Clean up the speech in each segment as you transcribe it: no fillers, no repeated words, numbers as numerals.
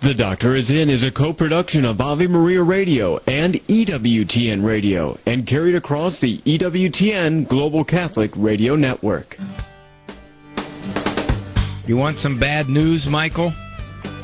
The Doctor Is In is a co-production of Ave Maria Radio and EWTN Radio and carried across the EWTN Global Catholic Radio Network. You want some bad news, Michael?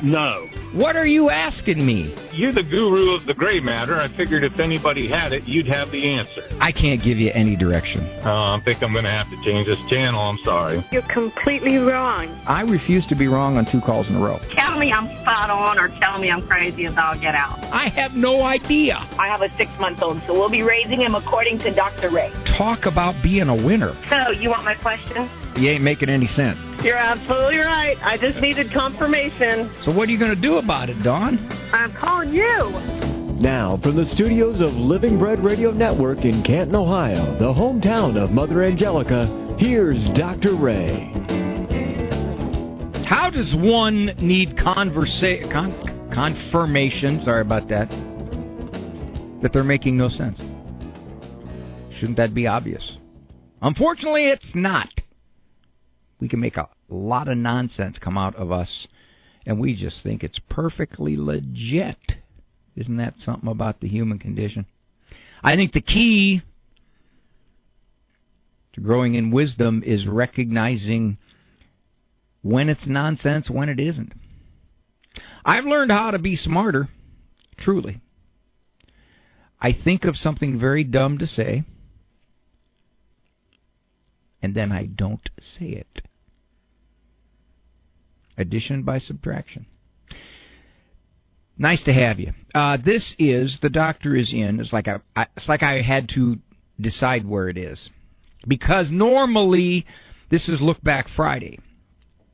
No. What are you asking me? You're the guru of the gray matter. I figured if anybody had it, you'd have the answer. I can't give you any direction. I think I'm going to have to change this channel. I'm sorry. You're completely wrong. I refuse to be wrong on 2 calls in a row. Tell me I'm spot on or tell me I'm crazy as all get out. I have no idea. I have a 6-month-old, so we'll be raising him according to Dr. Ray. Talk about being a winner. So, you want my question? You ain't making any sense. You're absolutely right. I just needed confirmation. So what are you going to do about it, Dawn? I'm calling you. Now, from the studios of Living Bread Radio Network in Canton, Ohio, the hometown of Mother Angelica, here's Dr. Ray. How does one need confirmation, sorry about that they're making no sense? Shouldn't that be obvious? Unfortunately, it's not. We can make a lot of nonsense come out of us, and we just think it's perfectly legit. Isn't that something about the human condition? I think the key to growing in wisdom is recognizing when it's nonsense, when it isn't. I've learned how to be smarter, truly. I think of something very dumb to say, and then I don't say it. Addition by subtraction. Nice to have you. This is The Doctor Is In. It's like I had to decide where it is. Because normally, this is Look Back Friday.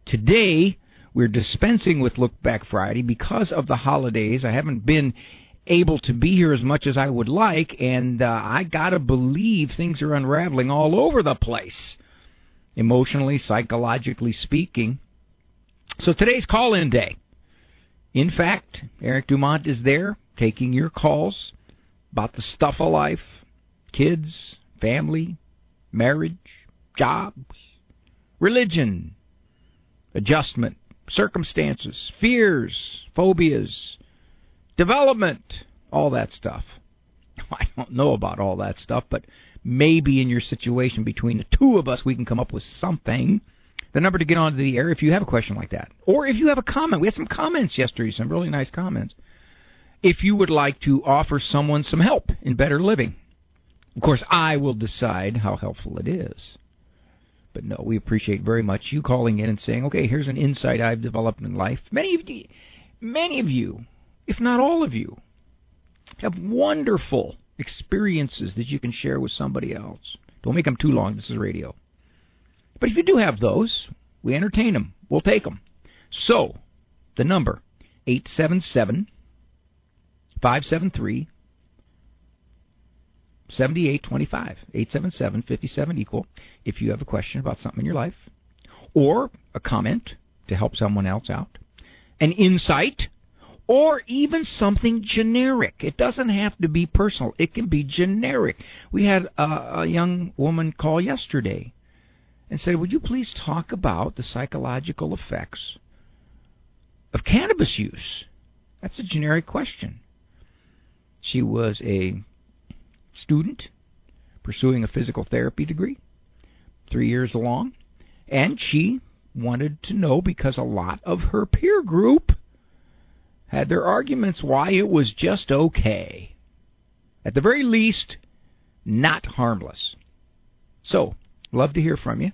Today, we're dispensing with Look Back Friday because of the holidays. I haven't been able to be here as much as I would like, and I gotta believe things are unraveling all over the place, emotionally, psychologically speaking. So today's call-in day. In fact, Eric Dumont is there taking your calls about the stuff of life, kids, family, marriage, jobs, religion, adjustment, circumstances, fears, phobias, development, all that stuff. I don't know about all that stuff, but maybe in your situation between the two of us we can come up with something. The number to get onto the air if you have a question like that. Or if you have a comment. We had some comments yesterday, some really nice comments. If you would like to offer someone some help in better living. Of course, I will decide how helpful it is. But no, we appreciate very much you calling in and saying, okay, here's an insight I've developed in life. Many of you, if not all of you, have wonderful experiences that you can share with somebody else. Don't make them too long. This is radio. But if you do have those, we entertain them. We'll take them. So, the number, 877-573-7825. 877-57-EQUAL. If you have a question about something in your life, or a comment to help someone else out, an insight, or even something generic. It doesn't have to be personal. It can be generic. We had a young woman call yesterday and said, would you please talk about the psychological effects of cannabis use? That's a generic question. She was a student pursuing a physical therapy degree, 3 years along, and she wanted to know, because a lot of her peer group had their arguments why it was just okay. At the very least, not harmless. So, love to hear from you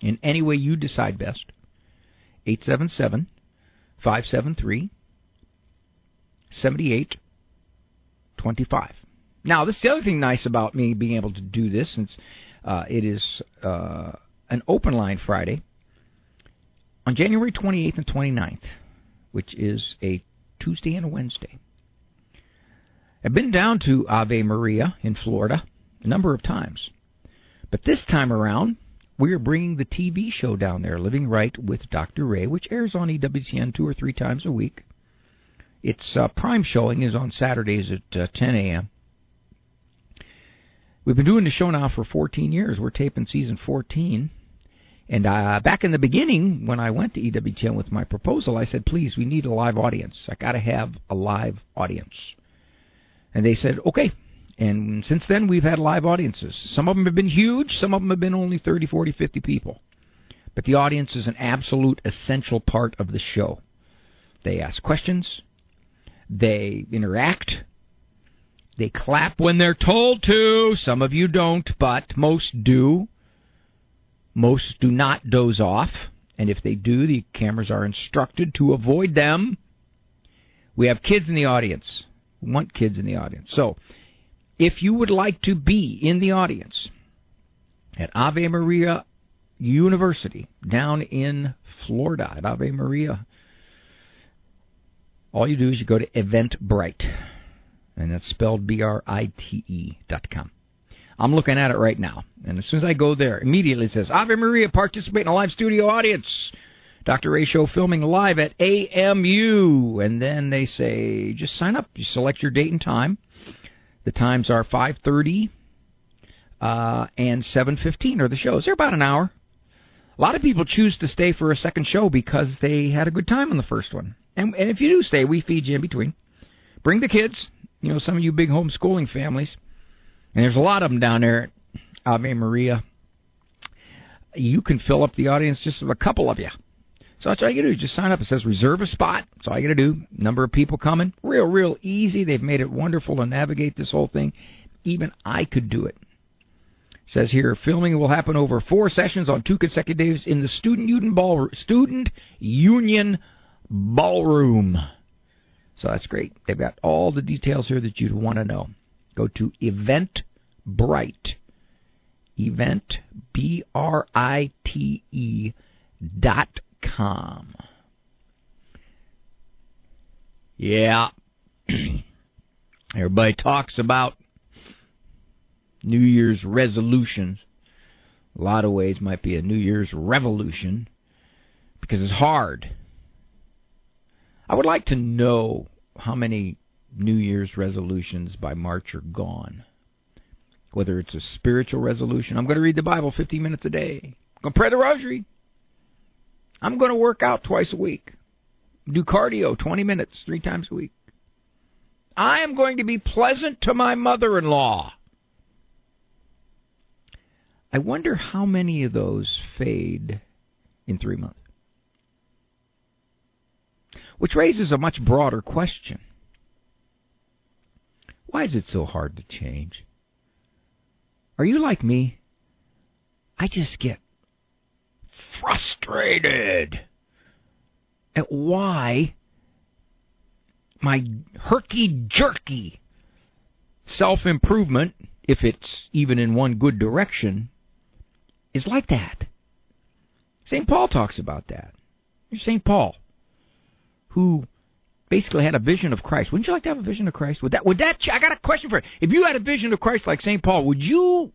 in any way you decide best. 877-573-7825. Now, this is the other thing nice about me being able to do this, since it is an open line Friday. On January 28th and 29th, which is a Tuesday and a Wednesday, I've been down to Ave Maria in Florida a number of times. But this time around, we are bringing the TV show down there, Living Right with Dr. Ray, which airs on EWTN 2 or 3 times a week. Its prime showing is on Saturdays at 10 a.m. We've been doing the show now for 14 years. We're taping season 14. And back in the beginning, when I went to EWTN with my proposal, I said, please, we need a live audience. I got to have a live audience. And they said, okay. And since then, we've had live audiences. Some of them have been huge. Some of them have been only 30, 40, 50 people. But the audience is an absolute essential part of the show. They ask questions. They interact. They clap when they're told to. Some of you don't, but most do. Most do not doze off, and if they do, the cameras are instructed to avoid them. We have kids in the audience. We want kids in the audience. So, if you would like to be in the audience at Ave Maria University down in Florida, at Ave Maria, all you do is you go to Eventbrite, and that's spelled BRITE.com. I'm looking at it right now, and as soon as I go there, immediately it says, Ave Maria, participate in a live studio audience. Dr. Ray Show filming live at AMU. And then they say, just sign up. You select your date and time. The times are 5:30 and 7:15 are the shows. They're about an hour. A lot of people choose to stay for a second show because they had a good time on the first one. And if you do stay, we feed you in between. Bring the kids. You know, some of you big homeschooling families. And there's a lot of them down there at Ave Maria. You can fill up the audience just with a couple of you. So that's all you got to do. Just sign up. It says reserve a spot. That's all you got to do. Number of people coming. Real easy. They've made it wonderful to navigate this whole thing. Even I could do it. It says here, filming will happen over 4 sessions on 2 consecutive days in the Student Union Ballroom. So that's great. They've got all the details here that you'd want to know. Go to Eventbrite. BRITE.com. Yeah. Everybody talks about New Year's resolutions. A lot of ways might be a New Year's revolution because it's hard. I would like to know how many New Year's resolutions by March are gone. Whether it's a spiritual resolution. I'm going to read the Bible 15 minutes a day. I'm going to pray the rosary. I'm going to work out twice a week. Do cardio 20 minutes 3 times a week. I am going to be pleasant to my mother-in-law. I wonder how many of those fade in 3 months. Which raises a much broader question. Why is it so hard to change? Are you like me? I just get frustrated at why my herky-jerky self-improvement, if it's even in one good direction, is like that. St. Paul talks about that. Here's St. Paul, who basically had a vision of Christ. Wouldn't you like to have a vision of Christ? Would that? I got a question for you. If you had a vision of Christ like St. Paul, would you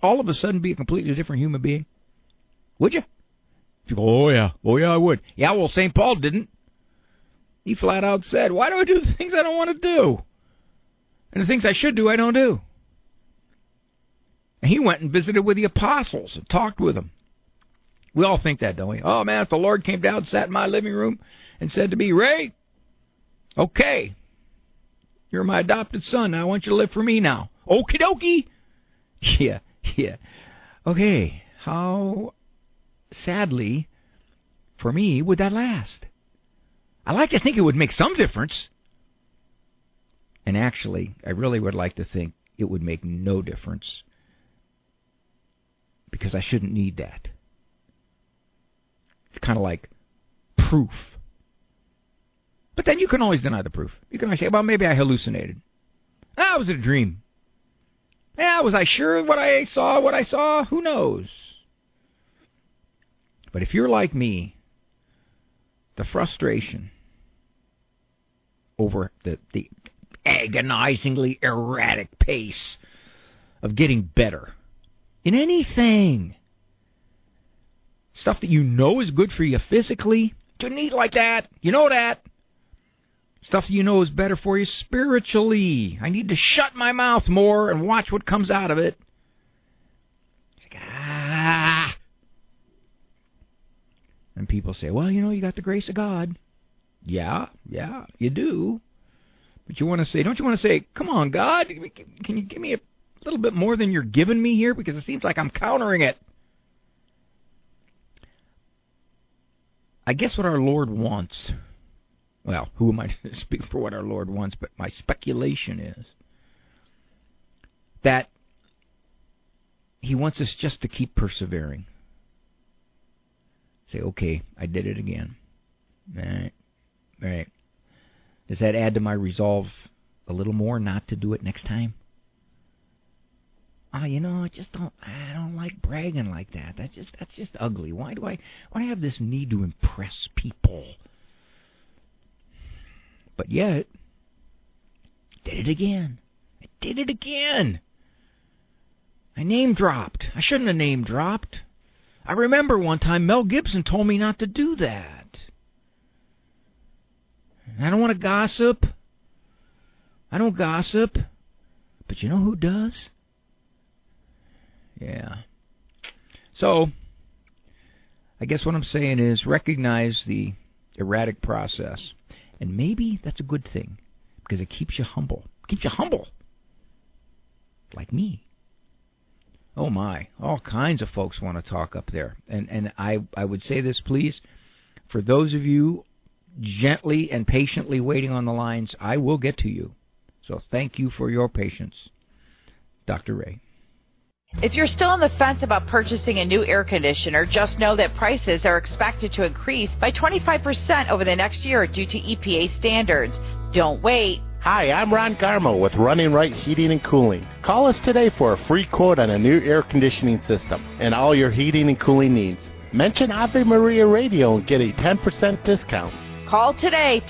all of a sudden be a completely different human being? Would you? You go, oh yeah, I would. Yeah, well, St. Paul didn't. He flat out said, why do I do the things I don't want to do? And the things I should do, I don't do. And he went and visited with the apostles and talked with them. We all think that, don't we? Oh, man, if the Lord came down and sat in my living room and said to me, Ray, okay, you're my adopted son. Now I want you to live for me now. Okie dokie. Yeah. Okay, how sadly for me would that last? I like to think it would make some difference. And actually, I really would like to think it would make no difference. Because I shouldn't need that. It's kind of like proof. But then you can always deny the proof. You can always say, well, maybe I hallucinated. Was it a dream? Yeah, was I sure what I saw? Who knows? But if you're like me, the frustration over the agonizingly erratic pace of getting better in anything, stuff that you know is good for you physically, to eat like that, you know that. Stuff that you know is better for you spiritually. I need to shut my mouth more and watch what comes out of it. It's like, And people say, well, you got the grace of God. Yeah, you do. But don't you want to say, come on, God, can you give me a little bit more than you're giving me here? Because it seems like I'm countering it. I guess what our Lord wants, well, who am I to speak for what our Lord wants, but my speculation is that He wants us just to keep persevering. Say, okay, I did it again. All right. Does that add to my resolve a little more not to do it next time? I don't like bragging like that. That's just ugly. Why do I have this need to impress people? But yet, I did it again. I name dropped. I shouldn't have name dropped. I remember one time Mel Gibson told me not to do that. I don't want to gossip. I don't gossip. But you know who does? Yeah. So, I guess what I'm saying is recognize the erratic process. And maybe that's a good thing, because it keeps you humble. Like me. Oh my, all kinds of folks want to talk up there. And I would say this, please, for those of you gently and patiently waiting on the lines, I will get to you. So thank you for your patience. Dr. Ray. If you're still on the fence about purchasing a new air conditioner, just know that prices are expected to increase by 25% over the next year due to EPA standards. Don't wait. Hi, I'm Ron Garmo with Running Right Heating and Cooling. Call us today for a free quote on a new air conditioning system and all your heating and cooling needs. Mention Ave Maria Radio and get a 10% discount. Call today,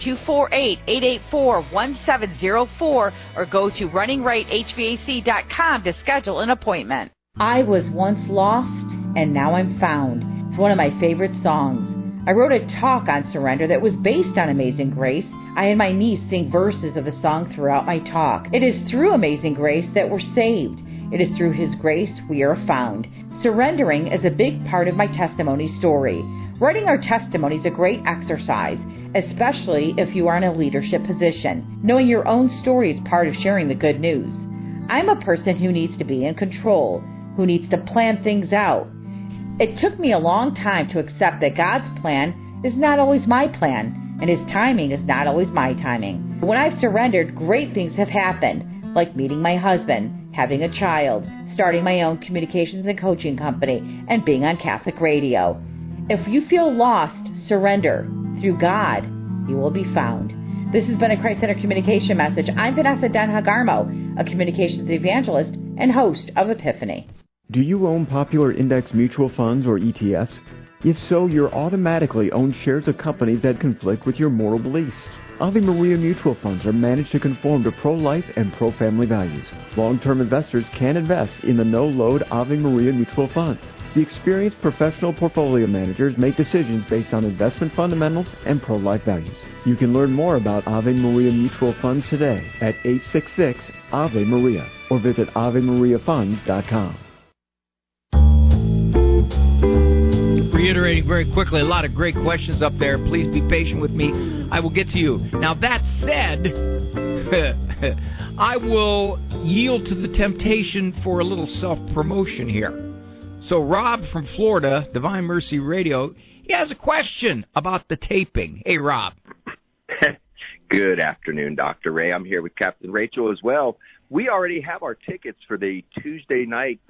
248-884-1704, or go to runningrightHVAC.com to schedule an appointment. I was once lost, and now I'm found. It's one of my favorite songs. I wrote a talk on surrender that was based on Amazing Grace. I had my niece sing verses of the song throughout my talk. It is through Amazing Grace that we're saved. It is through His grace we are found. Surrendering is a big part of my testimony story. Writing our testimony is a great exercise, especially if you are in a leadership position. Knowing your own story is part of sharing the good news. I'm a person who needs to be in control, who needs to plan things out. It took me a long time to accept that God's plan is not always my plan, and His timing is not always my timing. When I've surrendered, great things have happened, like meeting my husband, having a child, starting my own communications and coaching company, and being on Catholic radio. If you feel lost, surrender. Through God, you will be found. This has been a Christ-Centered Communication Message. I'm Vanessa Denha-Garmo, a communications evangelist and host of Epiphany. Do you own popular index mutual funds or ETFs? If so, you're automatically own shares of companies that conflict with your moral beliefs. Ave Maria mutual funds are managed to conform to pro-life and pro-family values. Long-term investors can invest in the no-load Ave Maria mutual funds. The experienced professional portfolio managers make decisions based on investment fundamentals and pro-life values. You can learn more about Ave Maria mutual funds today at 866-AVE-MARIA or visit AveMariaFunds.com. Reiterating very quickly, a lot of great questions up there. Please be patient with me. I will get to you. Now, that said, I will yield to the temptation for a little self-promotion here. So Rob from Florida, Divine Mercy Radio, he has a question about the taping. Hey, Rob. Good afternoon, Dr. Ray. I'm here with Captain Rachel as well. We already have our tickets for the Tuesday night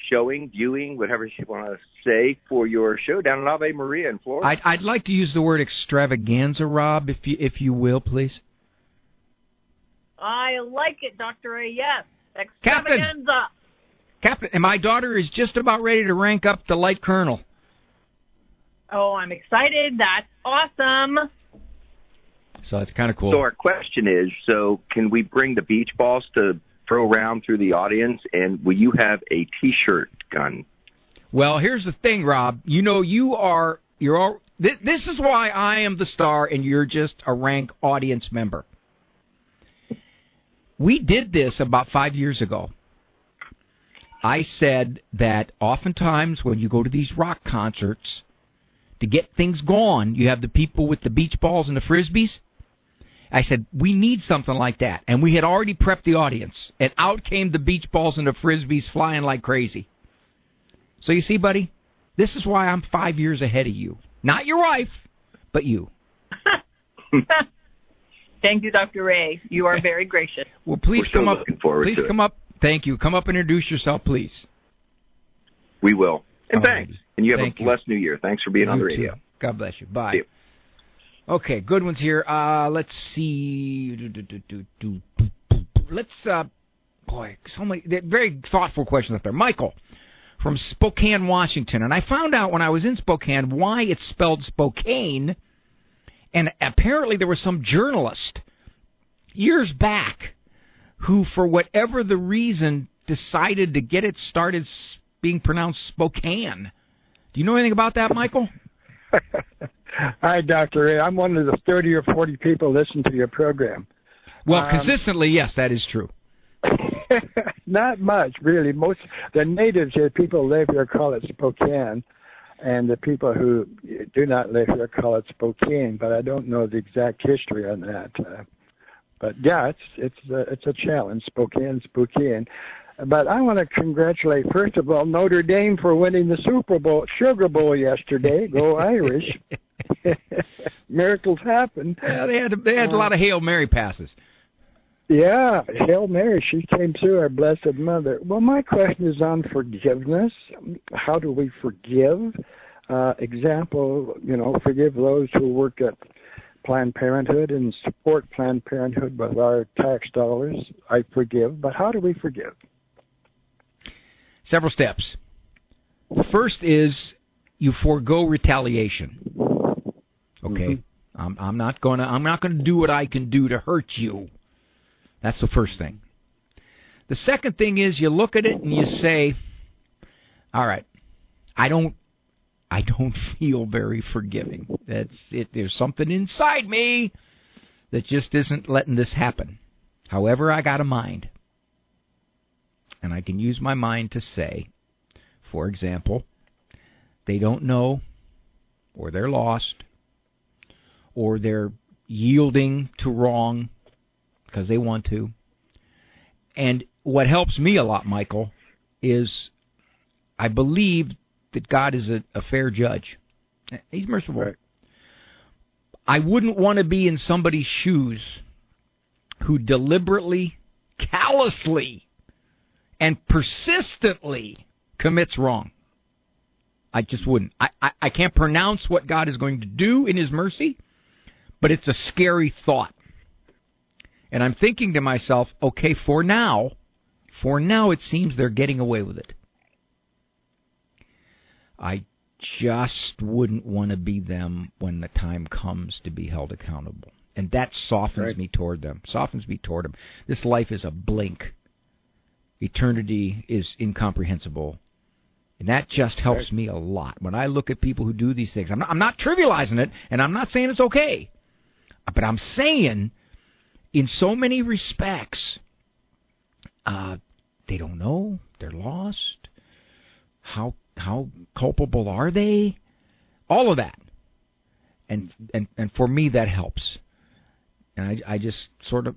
showing, viewing, whatever you want to say, for your show down in Ave Maria in Florida. I'd like to use the word extravaganza, Rob, if you will, please. I like it, Dr. Ray, yes. Extravaganza. Captain, and my daughter is just about ready to rank up to Light Colonel. Oh, I'm excited. That's awesome. So it's kind of cool. So our question is, can we bring the beach balls to throw around through the audience, and will you have a T-shirt gun? Well, here's the thing, Rob. You know, this is why I am the star and you're just a rank audience member. We did this about 5 years ago. I said that oftentimes when you go to these rock concerts, to get things going, you have the people with the beach balls and the Frisbees. I said, we need something like that. And we had already prepped the audience. And out came the beach balls and the Frisbees flying like crazy. So you see, buddy, this is why I'm 5 years ahead of you. Not your wife, but you. Thank you, Dr. Ray. You are very gracious. Well, please come up. Please come up. Thank you. Come up and introduce yourself, please. We will. And All thanks. righty. And you have Thank a blessed new year. Thanks for being on the radio. Too. God bless you. Bye. See you. Okay, good ones here. Let's see. Boy, so many very thoughtful questions up there. Michael from Spokane, Washington. And I found out when I was in Spokane why it's spelled Spokane. And apparently there was some journalist years back who, for whatever the reason, decided to get it started being pronounced Spokane. Do you know anything about that, Michael? Hi, Dr. Ray. I'm one of the 30 or 40 people listen to your program. Well, consistently, yes, that is true. Not much, really. Most the natives here, people live here, call it Spokane, and the people who do not live here call it Spokane. But I don't know the exact history on that. But yeah, it's a challenge, Spokane. But I want to congratulate, first of all, Notre Dame for winning the Sugar Bowl yesterday. Go Irish! Miracles happen. Yeah, they had a lot of Hail Mary passes. Yeah, Hail Mary, she came through, our Blessed Mother. Well, my question is on forgiveness. How do we forgive? Example, forgive those who work at Planned Parenthood and support Planned Parenthood with our tax dollars. I forgive, but how do we forgive? Several steps. The first is you forego retaliation. Okay, I'm not gonna do what I can do to hurt you. That's the first thing. The second thing is you look at it and you say, all right, I don't feel very forgiving. That's it. There's something inside me that just isn't letting this happen. However, I got a mind. And I can use my mind to say, for example, they don't know, or they're lost, or they're yielding to wrong because they want to. And what helps me a lot, Michael, is I believe that God is a fair judge. He's merciful. Right. I wouldn't want to be in somebody's shoes who deliberately, callously, and persistently commits wrong. I just wouldn't. I can't pronounce what God is going to do in His mercy, but it's a scary thought. And I'm thinking to myself, okay, for now it seems they're getting away with it. I just wouldn't want to be them when the time comes to be held accountable. And that softens me toward them, This life is a blink. Eternity is incomprehensible. And that just helps me a lot. When I look at people who do these things, I'm not trivializing it, and I'm not saying it's okay. But I'm saying, in so many respects, they don't know, they're lost. How culpable are they? All of that. And for me, that helps. And I just sort of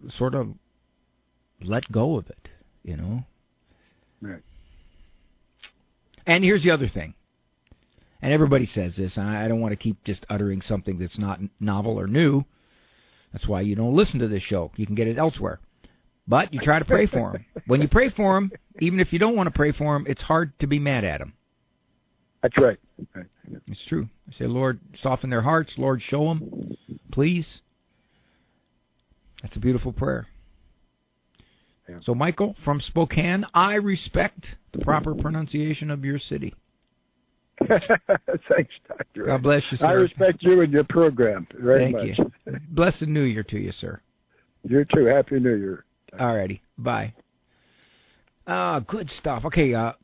let go of it, Right. And here's the other thing. And everybody says this, and I don't want to keep just uttering something that's not novel or new. That's why you don't listen to this show. You can get it elsewhere. But you try to pray for them. When you pray for them, even if you don't want to pray for them, it's hard to be mad at them. That's right. It's true. I say, Lord, soften their hearts. Lord, show them, please. That's a beautiful prayer. Yeah. So, Michael, from Spokane, I respect the proper pronunciation of your city. Thanks, Dr. God bless you, sir. I respect you and your program very much. Thank you. Blessed New Year to you, sir. You too. Happy New Year. All righty. Bye. Good stuff. Okay, I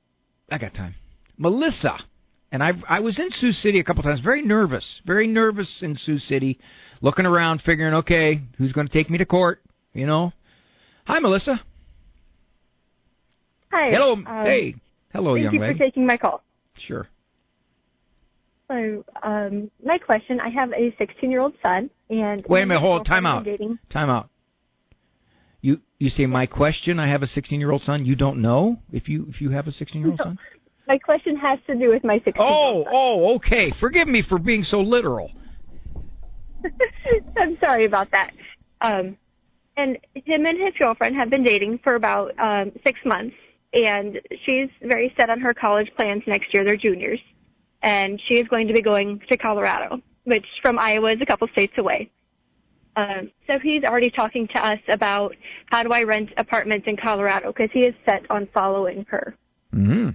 got time. Melissa. And I was in Sioux City a couple times, very nervous in Sioux City, looking around, figuring, okay, who's going to take me to court, Hi, Melissa. Hi. Hello. Hey. Hello, young lady. Thank you for taking my call. Sure. So, my question, I have a 16-year-old son, and... Wait a minute, hold on, time out. Dating. Time out. You say, my question, I have a 16-year-old son, you don't know if you have a 16-year-old son? My question has to do with my 16-year-old son. Oh, okay. Forgive me for being so literal. I'm sorry about that. And him and his girlfriend have been dating for about 6 months, and she's very set on her college plans next year. They're juniors, and she is going to be going to Colorado, which from Iowa is a couple states away. So he's already talking to us about how do I rent apartments in Colorado, because he is set on following her. Mm-hmm.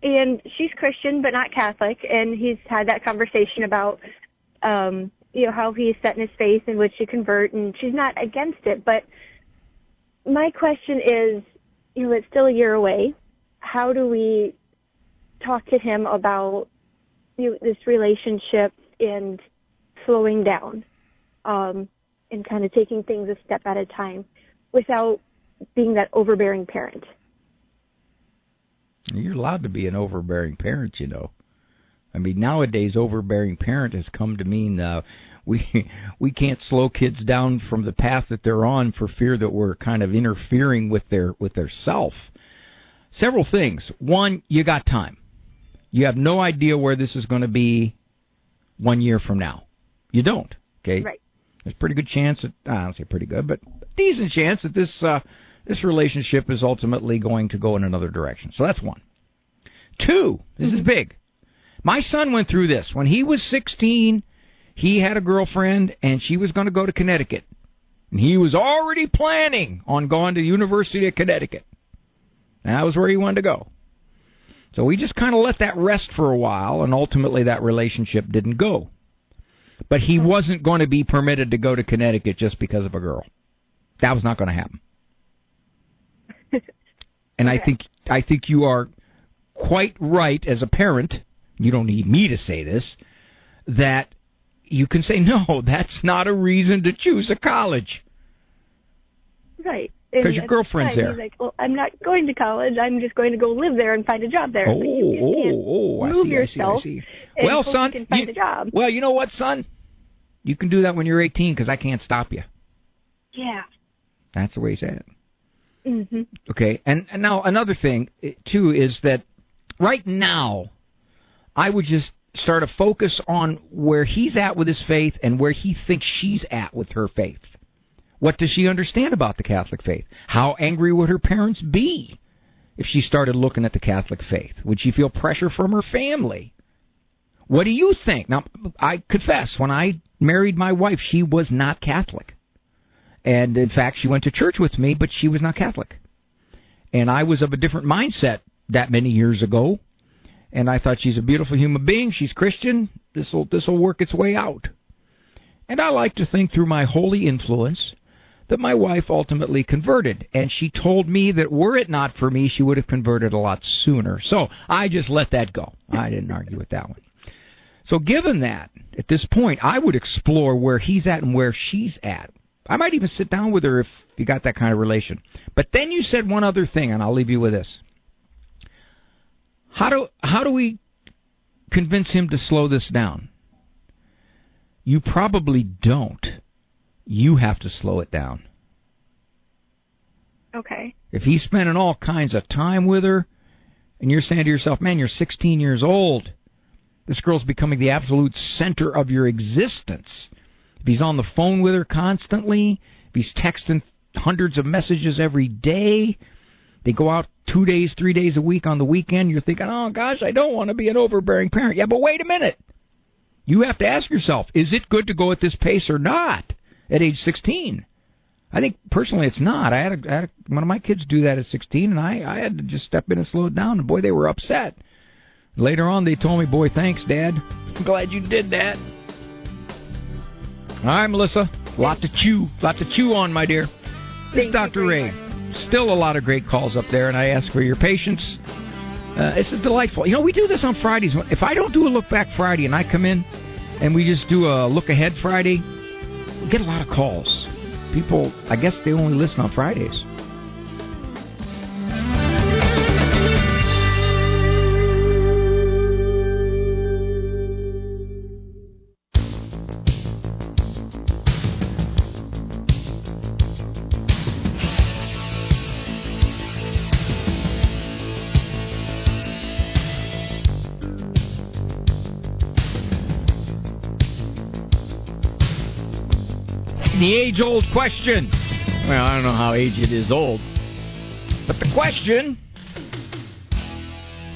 And she's Christian but not Catholic, and he's had that conversation about how he's set in his faith and would she convert, and she's not against it. But my question is, it's still a year away. How do we talk to him about this relationship and slowing down and kind of taking things a step at a time without being that overbearing parent? You're allowed to be an overbearing parent, I mean, nowadays, overbearing parent has come to mean we can't slow kids down from the path that they're on for fear that we're kind of interfering with their self. Several things. One, you got time. You have no idea where this is going to be 1 year from now. You don't. Okay. Right. There's a pretty good chance that I don't say pretty good, but decent chance that this relationship is ultimately going to go in another direction. So that's one. Two, this is big. My son went through this. When he was 16, he had a girlfriend, and she was going to go to Connecticut. And he was already planning on going to the University of Connecticut. And that was where he wanted to go. So we just kind of let that rest for a while, and ultimately that relationship didn't go. But he wasn't going to be permitted to go to Connecticut just because of a girl. That was not going to happen. And okay. I think you are quite right as a parent, you don't need me to say this, that you can say, no, that's not a reason to choose a college. Right. Because your girlfriend's there. He's like, well, I'm not going to college. I'm just going to go live there and find a job there. I see. Well, son, you can find a job. Well, you know what, son? You can do that when you're 18 because I can't stop you. Yeah. That's the way he said it. Mm-hmm. Okay, and now another thing, too, is that right now, I would just start a focus on where he's at with his faith and where he thinks she's at with her faith. What does she understand about the Catholic faith? How angry would her parents be if she started looking at the Catholic faith? Would she feel pressure from her family? What do you think? Now, I confess, when I married my wife, she was not Catholic. And, in fact, she went to church with me, but she was not Catholic. And I was of a different mindset that many years ago. And I thought, she's a beautiful human being. She's Christian. This'll work its way out. And I like to think through my holy influence that my wife ultimately converted. And she told me that were it not for me, she would have converted a lot sooner. So I just let that go. I didn't argue with that one. So given that, at this point, I would explore where he's at and where she's at. I might even sit down with her if you got that kind of relation. But then you said one other thing, and I'll leave you with this. How do we convince him to slow this down? You probably don't. You have to slow it down. Okay. If he's spending all kinds of time with her, and you're saying to yourself, man, you're 16 years old. This girl's becoming the absolute center of your existence. If he's on the phone with her constantly, if he's texting hundreds of messages every day, they go out 2 days, 3 days a week on the weekend, you're thinking, oh, gosh, I don't want to be an overbearing parent. Yeah, but wait a minute. You have to ask yourself, is it good to go at this pace or not at age 16? I think, personally, it's not. I had one of my kids do that at 16, and I had to just step in and slow it down, and, boy, they were upset. Later on, they told me, boy, thanks, Dad. I'm glad you did that. All right, Melissa. Lot to chew on, my dear. This is Dr. Ray. Still a lot of great calls up there, and I ask for your patience. This is delightful. You know, we do this on Fridays. If I don't do a Look Back Friday and I come in and we just do a Look Ahead Friday, we get a lot of calls. People, I guess they only listen on Fridays. The age-old question. Well, I don't know how age it is old. But the question,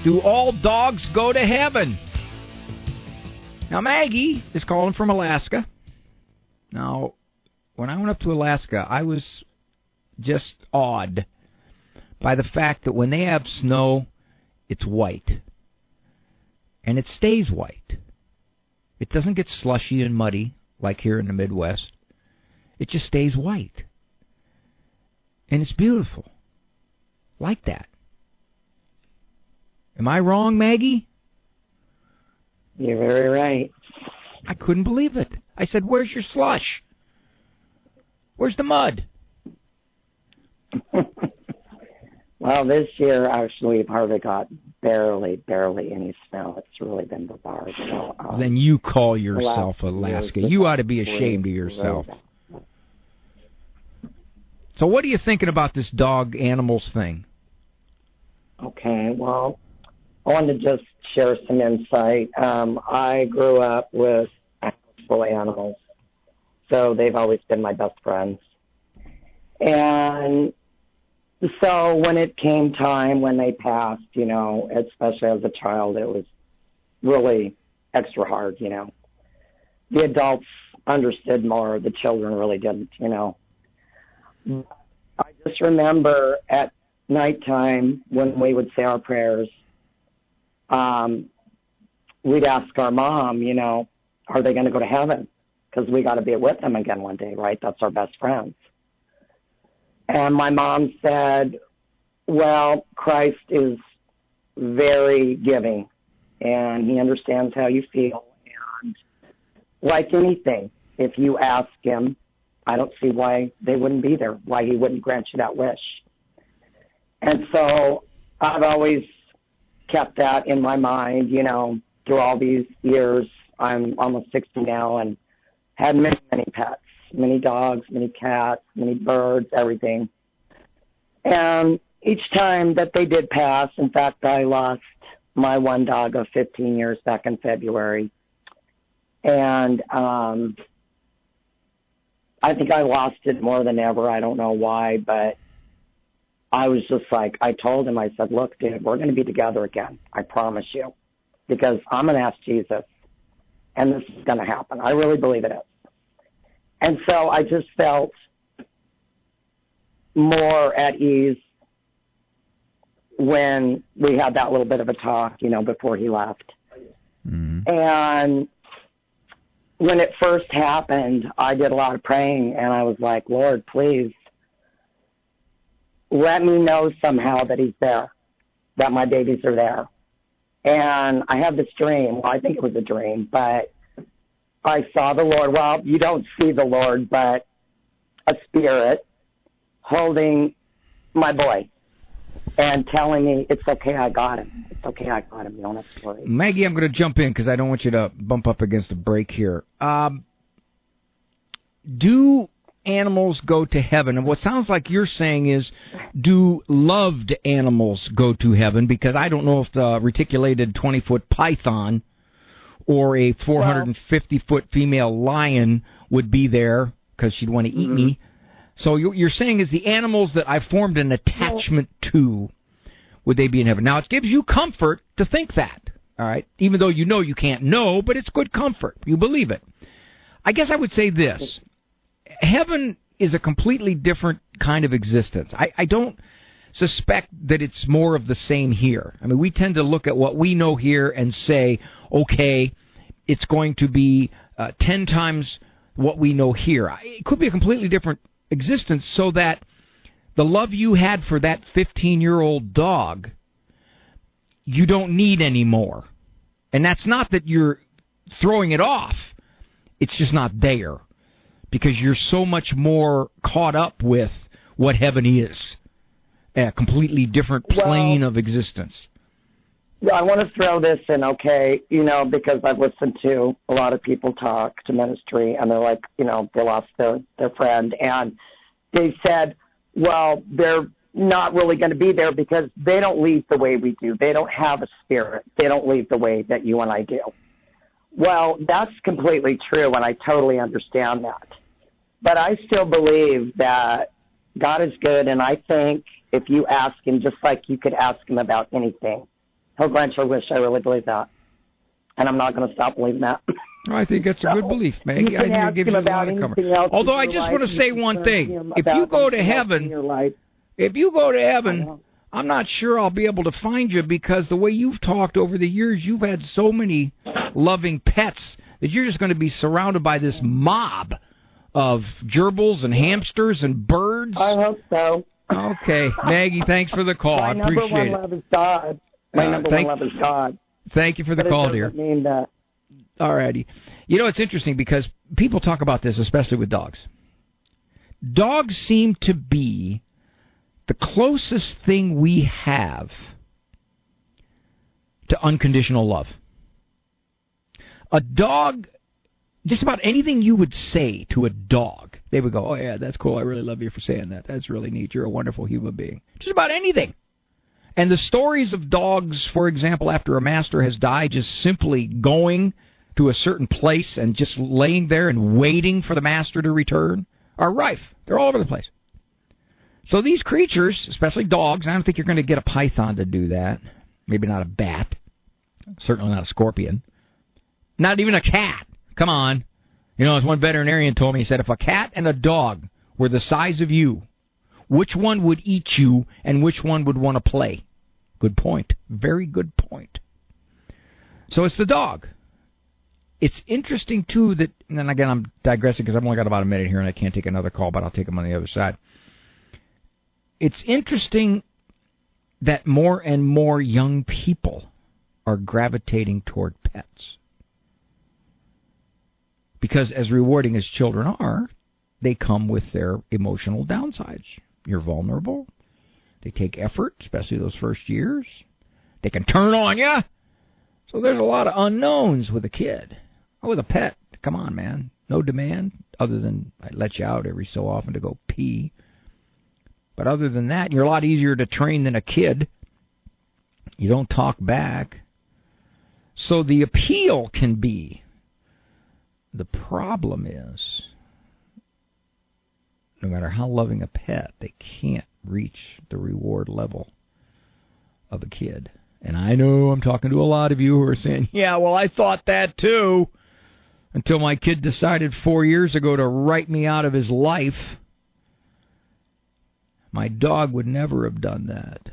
do all dogs go to heaven? Now, Maggie is calling from Alaska. Now, when I went up to Alaska, I was just awed by the fact that when they have snow, it's white. And it stays white. It doesn't get slushy and muddy like here in the Midwest. It just stays white. And it's beautiful. Like that. Am I wrong, Maggie? You're very right. I couldn't believe it. I said, where's your slush? Where's the mud? Well, this year, actually, we've hardly got barely any snow. It's really been bizarre. So, then you call yourself Alaska. You ought to be ashamed of yourself. So what are you thinking about this dog animals thing? Okay, well, I wanted to just share some insight. I grew up with a house full of animals, so they've always been my best friends. And so when it came time when they passed, you know, especially as a child, it was really extra hard, you know. The adults understood more, the children really didn't, you know. I just remember at nighttime when we would say our prayers, we'd ask our mom, you know, are they going to go to heaven? Because we got to be with them again one day, right? That's our best friends. And my mom said, well, Christ is very giving, and he understands how you feel. And like anything, if you ask him, I don't see why they wouldn't be there, why he wouldn't grant you that wish. And so I've always kept that in my mind, you know, through all these years. I'm almost 60 now and had many, many pets, many dogs, many cats, many birds, everything. And each time that they did pass, in fact, I lost my one dog of 15 years back in February. And I think I lost it more than ever. I don't know why, but I was just like, I told him, I said, look, dude, we're going to be together again. I promise you. Because I'm going to ask Jesus, and this is going to happen. I really believe it is. And so I just felt more at ease when we had that little bit of a talk, you know, before he left. Mm-hmm. And when it first happened, I did a lot of praying, and I was like, Lord, please let me know somehow that he's there, that my babies are there. And I had this dream. Well, I think it was a dream, but I saw the Lord. Well, you don't see the Lord, but a spirit holding my boy and telling me, it's okay, I got him. It's okay, I got him. You don't have to worry. Maggie, I'm going to jump in because I don't want you to bump up against a break here. Do animals go to heaven? And what sounds like you're saying is, do loved animals go to heaven? Because I don't know if the reticulated 20-foot python or a 450-foot female lion would be there because she'd want to eat me. So you're saying is the animals that I formed an attachment to, would they be in heaven? Now, it gives you comfort to think that, all right? Even though you know you can't know, but it's good comfort. You believe it. I guess I would say this. Heaven is a completely different kind of existence. I don't suspect that it's more of the same here. I mean, we tend to look at what we know here and say, okay, it's going to be 10 times what we know here. It could be a completely different existence, so that the love you had for that 15-year-old dog, you don't need anymore. And that's not that you're throwing it off. It's just not there. Because you're so much more caught up with what heaven is. A completely different plane of existence. Yeah, I want to throw this in, okay, you know, because I've listened to a lot of people talk to ministry, and they're like, you know, they lost their friend, and they said, well, they're not really going to be there because they don't leave the way we do. They don't have a spirit. They don't leave the way that you and I do. Well, that's completely true, and I totally understand that. But I still believe that God is good, and I think if you ask him, just like you could ask him about anything, he'll grant your wish. I really believe that. And I'm not going to stop believing that. I think that's a good belief, Maggie. I think it gives you a lot of comfort. Although I just want to say one thing. If you go to heaven, I'm not sure I'll be able to find you, because the way you've talked over the years, you've had so many loving pets that you're just going to be surrounded by this mob of gerbils and hamsters and birds. I hope so. Okay. Maggie, thanks for the call. I appreciate it. My number one love is God. My number one love is God. Thank you for the call, dear. Mean that. All righty. You know, it's interesting because people talk about this, especially with dogs. Dogs seem to be the closest thing we have to unconditional love. A dog, just about anything you would say to a dog, they would go, oh, yeah, that's cool. I really love you for saying that. That's really neat. You're a wonderful human being. Just about anything. And the stories of dogs, for example, after a master has died, just simply going to a certain place and just laying there and waiting for the master to return, are rife. They're all over the place. So these creatures, especially dogs, I don't think you're going to get a python to do that. Maybe not a bat. Certainly not a scorpion. Not even a cat. Come on. You know, as one veterinarian told me, he said, if a cat and a dog were the size of you, which one would eat you and which one would want to play? Good point. Very good point. So it's the dog. It's interesting, too, that, and then again, I'm digressing because I've only got about a minute here and I can't take another call, but I'll take them on the other side. It's interesting that more and more young people are gravitating toward pets. Because as rewarding as children are, they come with their emotional downsides. You're vulnerable. They take effort, especially those first years. They can turn on you. So there's a lot of unknowns with a kid. Or with a pet, come on, man. No demand, other than I let you out every so often to go pee. But other than that, you're a lot easier to train than a kid. You don't talk back. So the appeal can be. The problem is, no matter how loving a pet, they can't reach the reward level of a kid. And I know I'm talking to a lot of you who are saying, yeah, well, I thought that too. Until my kid decided 4 years ago to write me out of his life. My dog would never have done that.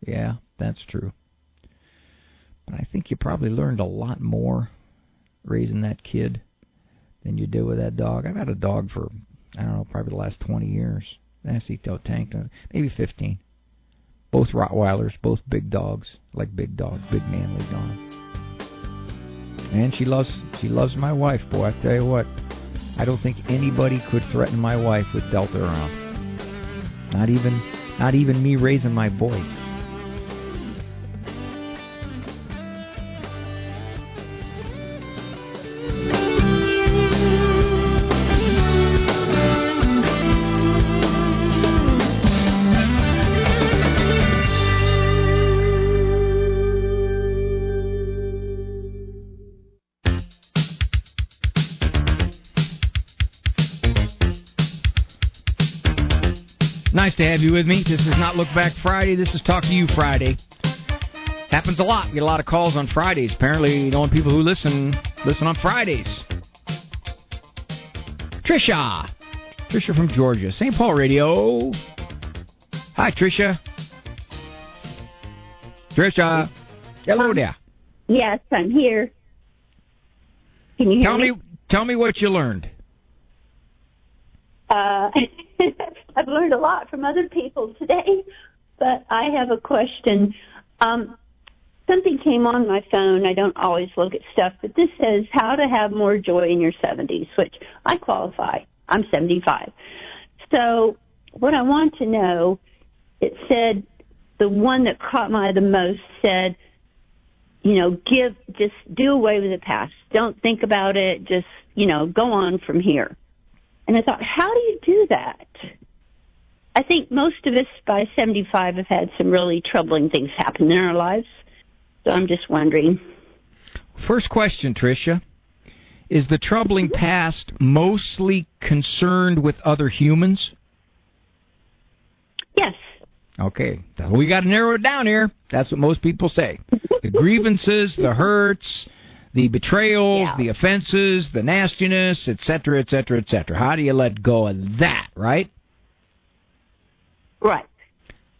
Yeah, that's true. But I think you probably learned a lot more raising that kid than you did with that dog. I've had a dog for, I don't know, probably the last 20 years. Tank, maybe 15. Both Rottweilers, both big dogs, like big dogs, big manly dogs. And she loves my wife, boy. I tell you what, I don't think anybody could threaten my wife with Delta around. Not even me raising my voice. Nice to have you with me. This is not Look Back Friday. This is Talk to You Friday. Happens a lot. We get a lot of calls on Fridays. Apparently, knowing people who listen on Fridays. Trisha from Georgia. St. Paul Radio. Hi, Trisha. Hello there. Yes, I'm here. Can you hear me? Tell me what you learned. I've learned a lot from other people today, but I have a question. Something came on my phone. I don't always look at stuff, but this says how to have more joy in your 70s, which I qualify. I'm 75. So what I want to know, it said, the one that caught my eye the most said, just do away with the past. Don't think about it. Just, go on from here. And I thought, how do you do that? I think most of us by 75 have had some really troubling things happen in our lives. So I'm just wondering. First question, Tricia. Is the troubling past mostly concerned with other humans? Yes. Okay, so we got to narrow it down here. That's what most people say. The grievances, the hurts, the betrayals, the offenses, the nastiness, etc., etc., etc. How do you let go of that, right? Right.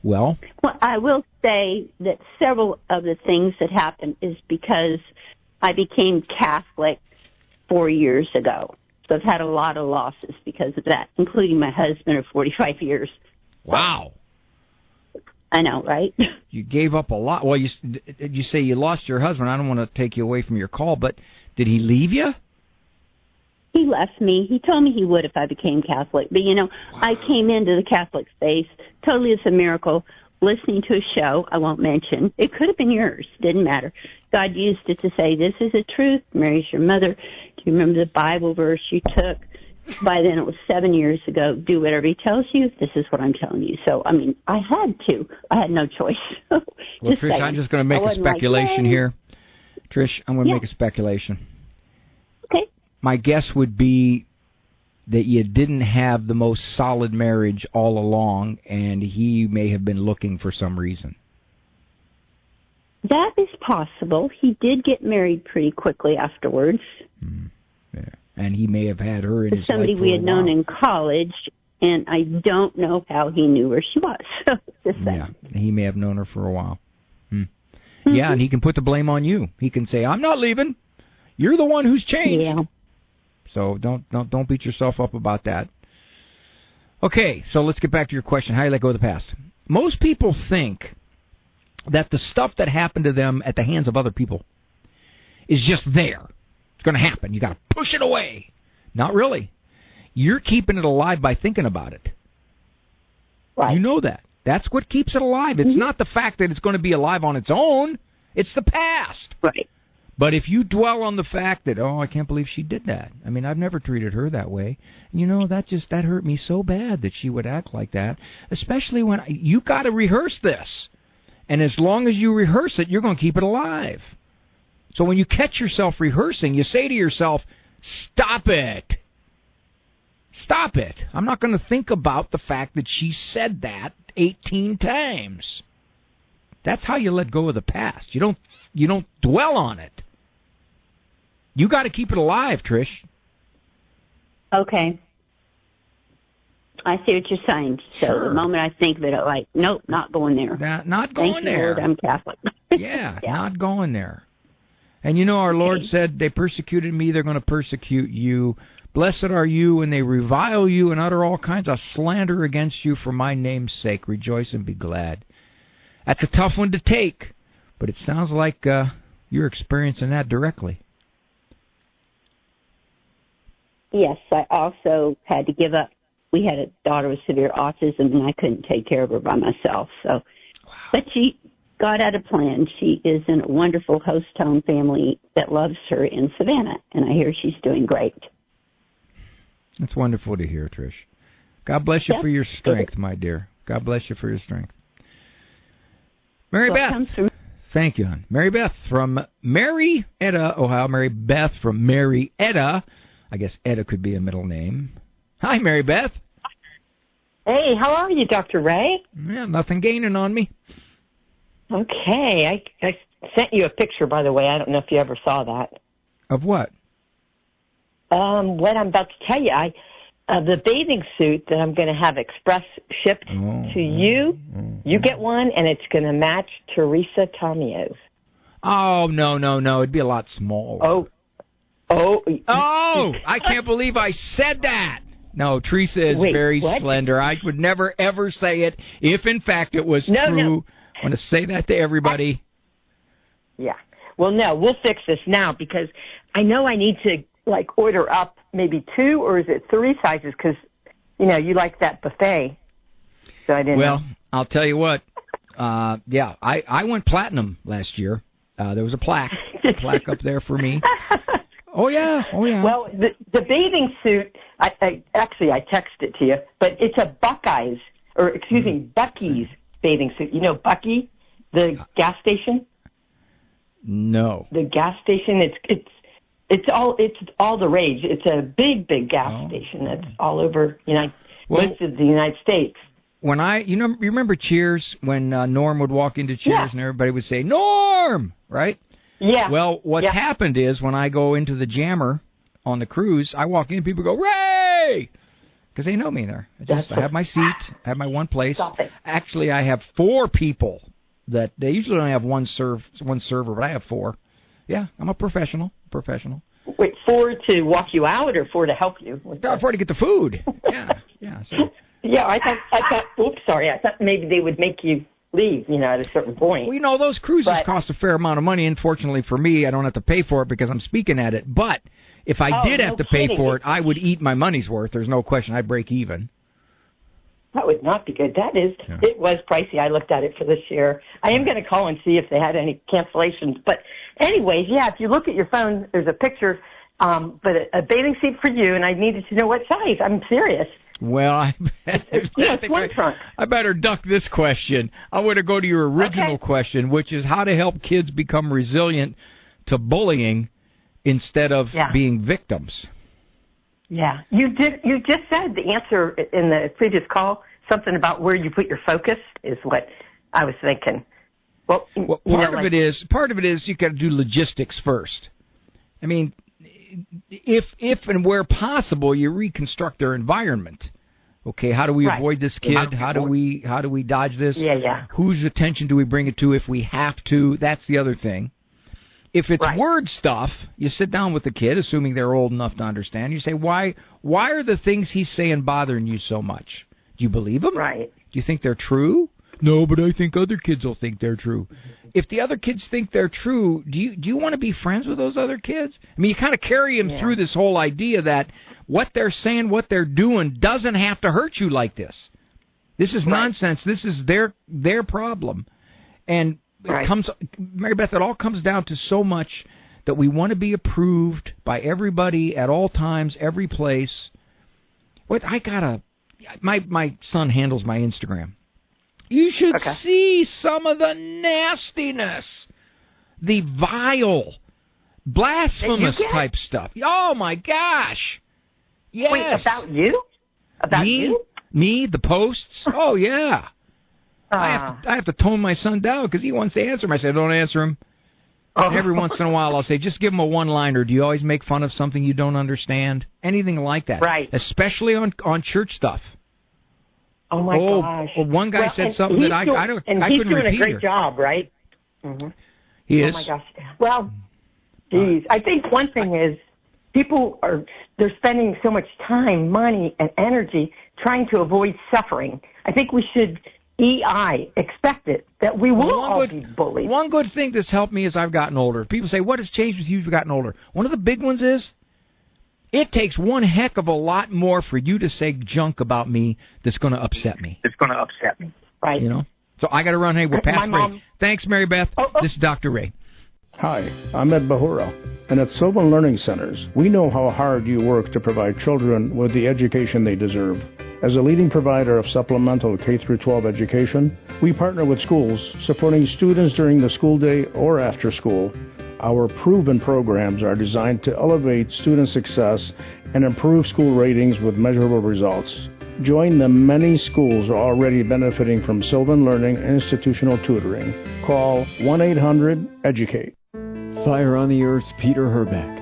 Well, I will say that several of the things that happened is because I became Catholic 4 years ago. So I've had a lot of losses because of that, including my husband of 45 years. Wow. I know, right? You gave up a lot. Well, you say you lost your husband. I don't want to take you away from your call, but did he leave you? He left me. He told me he would if I became Catholic. But, I came into the Catholic faith totally as a miracle, listening to a show I won't mention. It could have been yours. Didn't matter. God used it to say, this is the truth. Mary's your mother. Do you remember the Bible verse you took? By then, it was 7 years ago. Do whatever he tells you. This is what I'm telling you. So, I had to. I had no choice. Well, Trish, I'm just going to make a speculation here. Trish, I'm going to make a speculation. Okay. My guess would be that you didn't have the most solid marriage all along, and he may have been looking for some reason. That is possible. He did get married pretty quickly afterwards. Yeah. And he may have had her in his life somebody for we had a known while. in college, and I don't know how he knew where she was. Yeah, he may have known her for a while. Yeah, and he can put the blame on you. He can say, "I'm not leaving. You're the one who's changed." Yeah. So don't beat yourself up about that. Okay, so let's get back to your question. How do you let go of the past? Most people think that the stuff that happened to them at the hands of other people is just there. It's going to happen. You got to push it away. Not really. You're keeping it alive by thinking about it. Right. You know that. That's what keeps it alive. It's not the fact that it's going to be alive on its own. It's the past. Right. But if you dwell on the fact that, I can't believe she did that. I mean, I've never treated her that way. That hurt me so bad that she would act like that. Especially when you got to rehearse this. And as long as you rehearse it, you're going to keep it alive. So when you catch yourself rehearsing, you say to yourself, stop it. Stop it. I'm not going to think about the fact that she said that 18 times. That's how you let go of the past. You don't dwell on it. You got to keep it alive, Trish. Okay. I see what you're saying. So the moment I think of it, nope, not going there. Not going Thank there. You, Lord, I'm Catholic. Yeah, not going there. And our Lord said, they persecuted me, they're going to persecute you. Blessed are you when they revile you and utter all kinds of slander against you for my name's sake. Rejoice and be glad. That's a tough one to take, but it sounds like you're experiencing that directly. Yes, I also had to give up. We had a daughter with severe autism, and I couldn't take care of her by myself. So, But God had a plan. She is in a wonderful host home family that loves her in Savannah, and I hear she's doing great. That's wonderful to hear, Trish. God bless you for your strength, my dear. God bless you for your strength. Mary Beth. Thank you, hon. Mary Beth from Marietta, Ohio. Mary Beth from Marietta. I guess Etta could be a middle name. Hi, Mary Beth. Hey, how are you, Dr. Ray? Yeah, nothing gaining on me. Okay. I sent you a picture, by the way. I don't know if you ever saw that. Of what? What I'm about to tell you. The bathing suit that I'm going to have express shipped to you. You get one, and it's going to match Teresa Tomio's. Oh, no. It'd be a lot smaller. Oh, I can't believe I said that. No, Teresa is very slender. I would never, ever say it if, in fact, it was true. No. I want to say that to everybody. Yeah. Well, no, we'll fix this now because I know I need to, order up maybe 2 or is it 3 sizes because, you like that buffet. So I didn't know. I'll tell you what. I went platinum last year. There was a plaque up there for me. Oh, yeah. Well, the bathing suit, I texted it to you, but it's a Bucky's bathing suit. You know Bucky, the gas station? No. The gas station, it's all the rage. It's a big gas station that's all over most of the United States. When you remember Cheers, when Norm would walk into Cheers and everybody would say, Norm, right? Yeah. Well, what's happened is when I go into the Jammer on the cruise, I walk in and people go, Ray! Because they know me there. I have my seat, I have my one place. Actually, I have 4 people that they usually only have one server, but I have 4. Yeah, I'm a professional. Wait, 4 to walk you out or 4 to help you? 4 to get the food. Yeah. So. Yeah, I thought. Oops, sorry. I thought maybe they would make you leave, at a certain point. Well, those cruises cost a fair amount of money. Unfortunately for me, I don't have to pay for it because I'm speaking at it. But if I did have to pay for it, I would eat my money's worth. There's no question. I'd break even. That would not be good. It was pricey. I looked at it for this year. I am going to call and see if they had any cancellations. But anyways, if you look at your phone, there's a picture, but a bathing suit for you, and I needed to know what size. I'm serious. Well, I better duck this question. I want to go to your original question, which is how to help kids become resilient to bullying instead of being victims. Yeah, you just said the answer in the previous call. Something about where you put your focus is what I was thinking. Well, part of it is you got to do logistics first. I mean, if and where possible, you reconstruct their environment. Okay, how do we avoid this kid? How do we dodge this? Yeah. Whose attention do we bring it to if we have to? That's the other thing. If it's word stuff, you sit down with the kid, assuming they're old enough to understand. You say, why are the things he's saying bothering you so much? Do you believe him? Right. Do you think they're true? No, but I think other kids will think they're true. If the other kids think they're true, do you want to be friends with those other kids? I mean, you kind of carry them through this whole idea that what they're saying, what they're doing doesn't have to hurt you like this. This is nonsense. This is their problem. And Mary Beth, it all comes down to so much that we want to be approved by everybody at all times, every place. My son handles my Instagram. You should see some of the nastiness, the vile, blasphemous type stuff. Oh, my gosh. Yes. Wait, about you? About you? Me, the posts? Oh, yeah. I have to tone my son down because he wants to answer him. I say, don't answer him. And every once in a while, I'll say, just give him a one-liner. Do you always make fun of something you don't understand? Anything like that. Right. Especially on church stuff. Oh, my gosh. Well, one guy said something that I couldn't repeat. And he's doing a great job, right? Mm-hmm. He is. Oh, my gosh. Well, geez. I think one thing is they're spending so much time, money, and energy trying to avoid suffering. I think we should expect it, that we will all be bullied. One good thing that's helped me as I've gotten older. People say, what has changed with you as you've gotten older? One of the big ones is, it takes one heck of a lot more for you to say junk about me that's going to upset me. Right. So I got to run. Hey, we're past Ray. Thanks, Mary Beth. This is Dr. Ray. Hi, I'm Ed Bahura, and at Sylvan Learning Centers, we know how hard you work to provide children with the education they deserve. As a leading provider of supplemental K-12 education, we partner with schools supporting students during the school day or after school. Our proven programs are designed to elevate student success and improve school ratings with measurable results. Join the many schools already benefiting from Sylvan Learning institutional tutoring. Call 1-800-EDUCATE. Fire on the Earth's Peter Herbeck.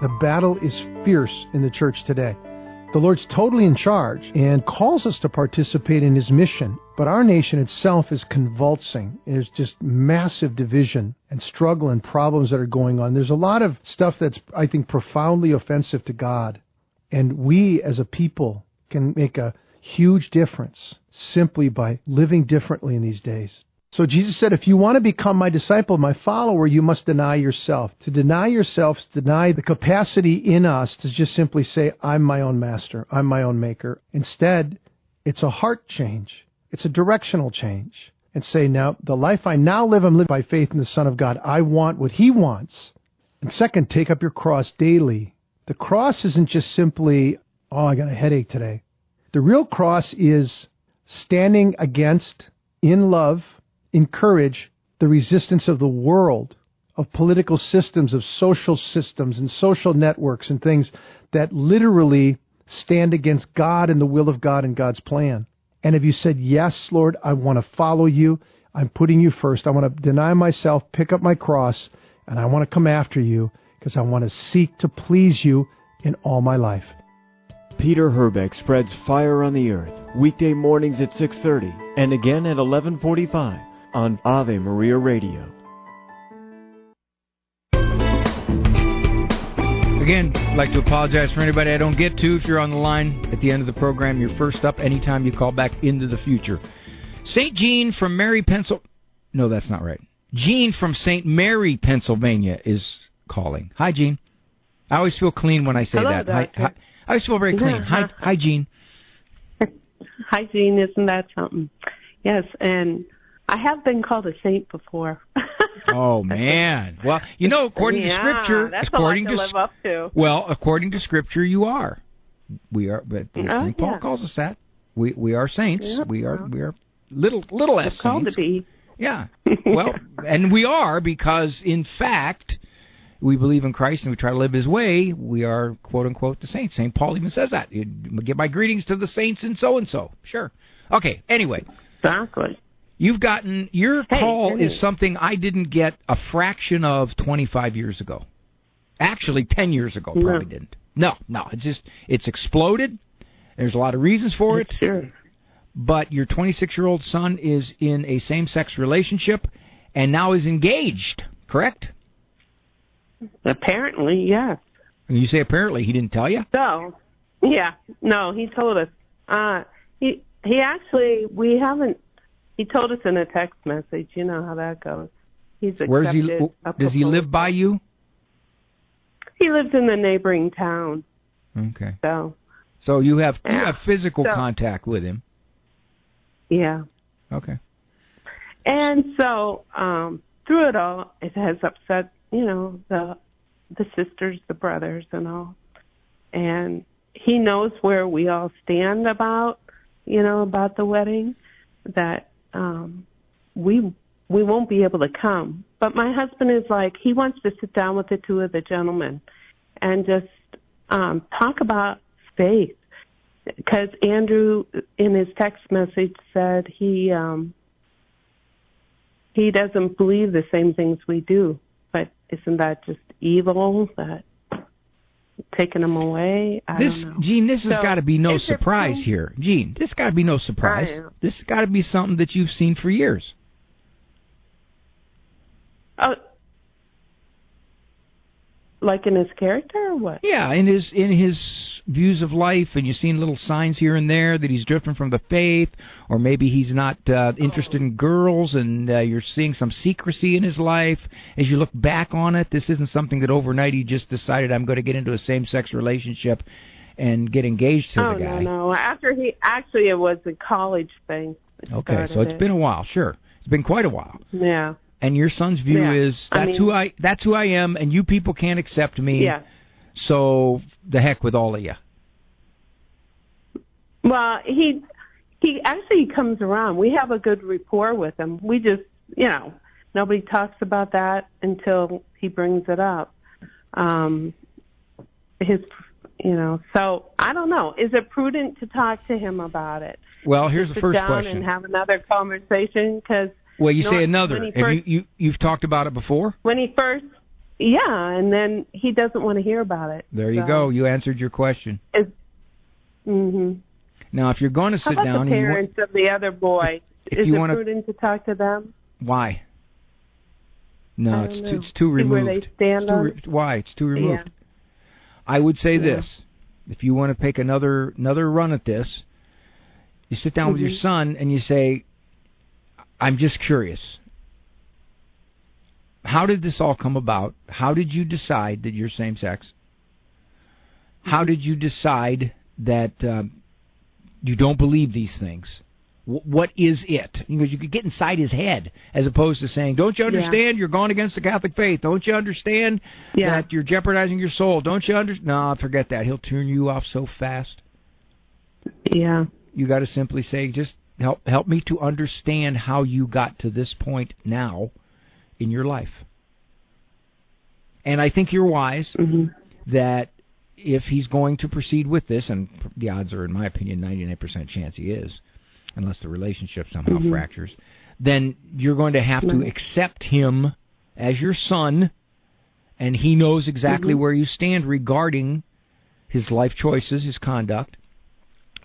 The battle is fierce in the church today. The Lord's totally in charge and calls us to participate in His mission. But our nation itself is convulsing. There's just massive division and struggle and problems that are going on. There's a lot of stuff that's, I think, profoundly offensive to God. And we as a people can make a huge difference simply by living differently in these days. So Jesus said, if you want to become my disciple, my follower, you must deny yourself. To deny yourself is to deny the capacity in us to just simply say, I'm my own master, I'm my own maker. Instead, it's a heart change. It's a directional change. And say, now, the life I now live, I'm living by faith in the Son of God. I want what He wants. And second, take up your cross daily. The cross isn't just simply, I got a headache today. The real cross is standing against, in love, in courage, the resistance of the world of political systems, of social systems and social networks and things that literally stand against God and the will of God and God's plan. And if you said, yes, Lord, I want to follow you, I'm putting you first, I want to deny myself, pick up my cross, and I want to come after you because I want to seek to please you in all my life. Peter Herbeck spreads fire on the earth, weekday mornings at 6:30 and again at 11:45 on Ave Maria Radio. Again, I'd like to apologize for anybody I don't get to. If you're on the line at the end of the program, you're first up anytime you call back into the future. St. Jean from Mary, Pennsylvania. No, that's not right. Jean from St. Mary, Pennsylvania is calling. Hi, Jean. I always feel clean when I say Hello, that. Hi, I always feel very clean. Hi, Jean. Hi, Jean. Isn't that something? Yes, and I have been called a saint before. Oh, man. Well, you know, according to Scripture, that's a lot to live up to. Well, according to Scripture, you are. We are, but Paul calls us that. We are saints. Yep. We are little s saints. Called to be. Yeah. Well, and we are because, in fact, we believe in Christ and we try to live His way. We are, quote unquote, the saints. St. Paul even says that. You give my greetings to the saints and so and so. Sure. Okay. Anyway. Exactly. You've gotten, your call is something I didn't get a fraction of 25 years ago. Actually, 10 years ago, probably didn't. No, it's exploded. There's a lot of reasons for it. Sure. But your 26-year-old son is in a same-sex relationship and now is engaged, correct? Apparently, yes. And you say apparently, he didn't tell you? So, yeah. No, he told us. He actually, we haven't. He told us in a text message. You know how that goes. He's accepted. Where's he? Does he live by you? He lives in the neighboring town. Okay. So you have physical contact with him. Yeah. Okay. And so through it all, it has upset the sisters, the brothers, and all. And he knows where we all stand about the wedding. That we won't be able to come. But my husband is like, he wants to sit down with the two of the gentlemen and just talk about faith. Because Andrew, in his text message, said he doesn't believe the same things we do. But isn't that just evil, that taking him away? I don't know. Gene, this has got to be no surprise here. Gene, this got to be no surprise. This has got to be something that you've seen for years. Oh, like in his character or what? Yeah, in his views of life, and you've seen little signs here and there that he's drifting from the faith, or maybe he's not interested in girls, and you're seeing some secrecy in his life. As you look back on it, this isn't something that overnight he just decided, I'm going to get into a same-sex relationship and get engaged to the guy. No. It was a college thing. Okay, so it's been a while, sure. It's been quite a while. Yeah. And your son's view is that's who I am, and you people can't accept me. Yeah. So the heck with all of you. Well, he actually comes around. We have a good rapport with him. We just, nobody talks about that until he brings it up. So I don't know. Is it prudent to talk to him about it? Well, here's the first question. Sit down and have another conversation? Because say another. Have you've talked about it before? When he first, and then he doesn't want to hear about it. There you go. You answered your question. Now, if you're going to sit down, how about the parents of the other boy? Is it prudent to talk to them? Why? No, it's too removed. Where they stand on? Why? It's too removed. Yeah. I would say this: if you want to take another run at this, you sit down with your son and you say, I'm just curious. How did this all come about? How did you decide that you're same-sex? How did you decide that you don't believe these things? What is it? Because you could get inside his head as opposed to saying, don't you understand you're going against the Catholic faith? Don't you understand that you're jeopardizing your soul? Don't you understand? No, forget that. He'll turn you off so fast. Yeah. You got to simply say, just help me to understand how you got to this point now in your life. And I think you're wise that if he's going to proceed with this, and the odds are, in my opinion, 99% chance he is, unless the relationship somehow fractures, then you're going to have to accept him as your son, and he knows exactly where you stand regarding his life choices, his conduct.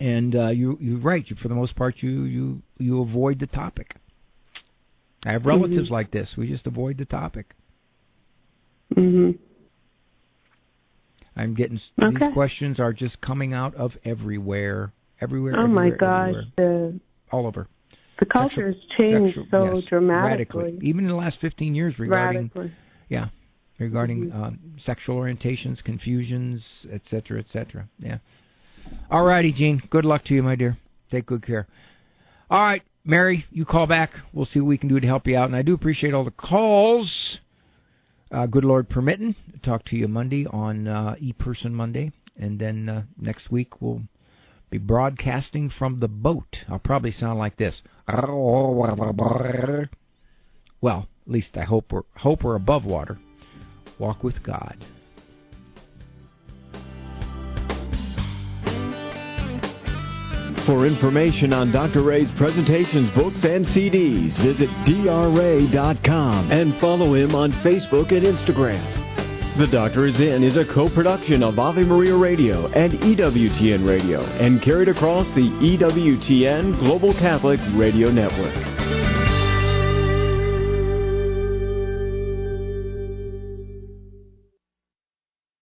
And you're right. For the most part, you avoid the topic. I have relatives like this. We just avoid the topic. I'm getting these questions are just coming out of everywhere. Oh my gosh! All over. The culture has changed dramatically. Radically. Even in the last 15 years regarding sexual orientations, confusions, etc., etc. Yeah. All righty, Gene. Good luck to you, my dear. Take good care. All right, Mary, you call back. We'll see what we can do to help you out. And I do appreciate all the calls. Good Lord permitting. Talk to you Monday on E-Person Monday. And then next week we'll be broadcasting from the boat. I'll probably sound like this. Well, at least I hope we're above water. Walk with God. For information on Dr. Ray's presentations, books, and CDs, visit drray.com and follow him on Facebook and Instagram. The Doctor Is In is a co-production of Ave Maria Radio and EWTN Radio and carried across the EWTN Global Catholic Radio Network.